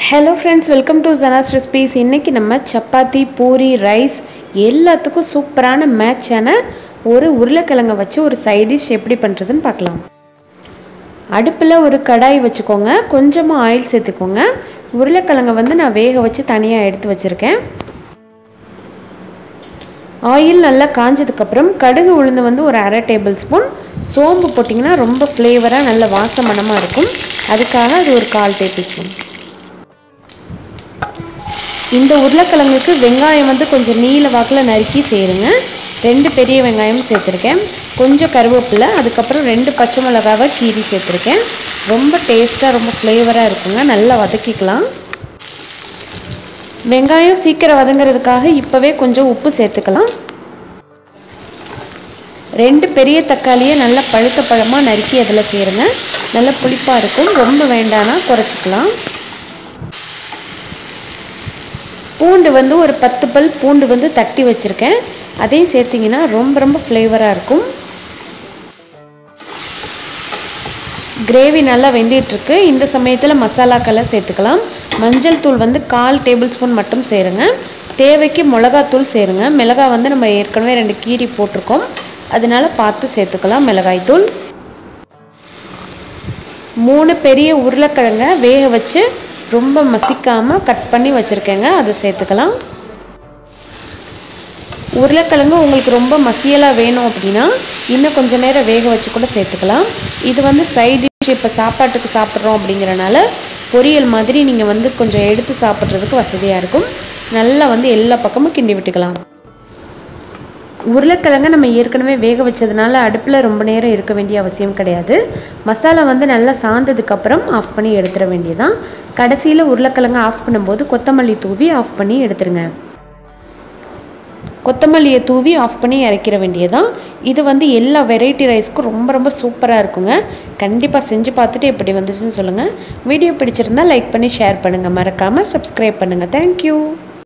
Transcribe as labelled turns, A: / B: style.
A: Hello friends, welcome to Zana's Recipes. இன்னைக்கு நம்ம chapati, puri, rice எல்லாத்துக்கும் சூப்பரான மேட்சான ஒரு உருளைக்கிழங்க வச்சு ஒரு சைட் டிஷ் எப்படி பண்றதுன்னு பார்க்கலாம். அடுப்புல ஒரு கடாய் வச்சுக்கோங்க. கொஞ்சமா ஆயில் சேர்த்துக்கோங்க. உருளைக்கிழங்க நான் வேக வச்சு தனியா எடுத்து வச்சிருக்கேன். ஆயில் நல்லா காஞ்சதுக்கு அப்புறம் கடுகு உளுந்து ஒரு 1/2 டேபிள்ஸ்பூன், சோம்பு போட்டிங்கன்னா ரொம்ப ஃப்ளேவரா நல்ல வாசமனமா இருக்கும். அதுக்காக அது ஒரு 1/4 டேபிள்ஸ்பூன். இந்த உருளைக்கிழங்குக்கு வெங்காயம் கொஞ்சம் நீல வாக்கில் நறுக்கி சேருங்க. 2 பெரிய வெங்காயம் சேர்த்துருக்கேன். கொஞ்சம் கருவேப்பிலை, அதுக்கப்புறம் 2 பச்சை மிளகாவை கீரி சேர்த்துருக்கேன். ரொம்ப டேஸ்ட்டாக ரொம்ப ஃப்ளேவராக இருக்குங்க. நல்லா வதக்கிக்கலாம். வெங்காயம் சீக்கிரம் வதங்கிறதுக்காக இப்போவே கொஞ்சம் உப்பு சேர்த்துக்கலாம். 2 பெரிய தக்காளியை நல்லா பழுத்த பழமாக நறுக்கி அதில் சேருங்க. நல்லா புளிப்பாக இருக்கும். ரொம்ப வேண்டானா குறைச்சிக்கலாம். பூண்டு ஒரு 10 பல் பூண்டு தட்டி வச்சுருக்கேன். அதையும் சேர்த்திங்கன்னா ரொம்ப ஃப்ளேவராக இருக்கும். கிரேவி நல்லா வெந்திட்டுருக்கு. இந்த சமயத்தில் மசாலாக்களை சேர்த்துக்கலாம். மஞ்சள் தூள் 1/4 டேபிள்ஸ்பூன் மட்டும் சேருங்க. தேவைக்கு மிளகாத்தூள் சேருங்க. மிளகாய் நம்ம ஏற்கனவே 2 கீரி போட்டிருக்கோம். அதனால பார்த்து சேர்த்துக்கலாம் மிளகாய் தூள். 3 பெரிய உருளைக்கிழங்க வேக வச்சு ரொம்ப மசிக்காமல் கட் பண்ணி வச்சுருக்கேங்க. அதை சேர்த்துக்கலாம். உருளைக்கிழங்கு உங்களுக்கு ரொம்ப மசியலாக வேணும் அப்படின்னா இன்னும் கொஞ்சம் நேரம் வேக வச்சு கூட சேர்த்துக்கலாம். இது சைட் டிஷ் இப்போ சாப்பாட்டுக்கு சாப்பிட்றோம் அப்படிங்கிறனால பொரியல் மாதிரி நீங்கள் கொஞ்சம் எடுத்து சாப்பிட்றதுக்கு வசதியாக இருக்கும். நல்லா எல்லா பக்கமும் கிண்டி விட்டுக்கலாம். உருளைக்கிழங்க நம்ம ஏற்கனவே வேக வச்சதுனால அடுப்பில் ரொம்ப நேரம் இருக்க வேண்டிய அவசியம் கிடையாது. மசாலா நல்லா சாந்ததுக்கப்புறம் ஆஃப் பண்ணி எடுத்துட வேண்டியதான். கடைசியில் உருளைக்கிழங்க ஆஃப் பண்ணும்போது கொத்தமல்லி தூவி ஆஃப் பண்ணி எடுத்துருங்க. கொத்தமல்லியை தூவி ஆஃப் பண்ணி இறக்கிற வேண்டியதான். இது எல்லா வெரைட்டி ரைஸ்க்கும் ரொம்ப சூப்பராக இருக்குங்க. கண்டிப்பாக செஞ்சு பார்த்துட்டு எப்படி வந்துச்சுன்னு சொல்லுங்கள். வீடியோ பிடிச்சிருந்தா லைக் பண்ணி ஷேர் பண்ணுங்கள். மறக்காமல் சப்ஸ்கிரைப் பண்ணுங்கள். தேங்க்யூ.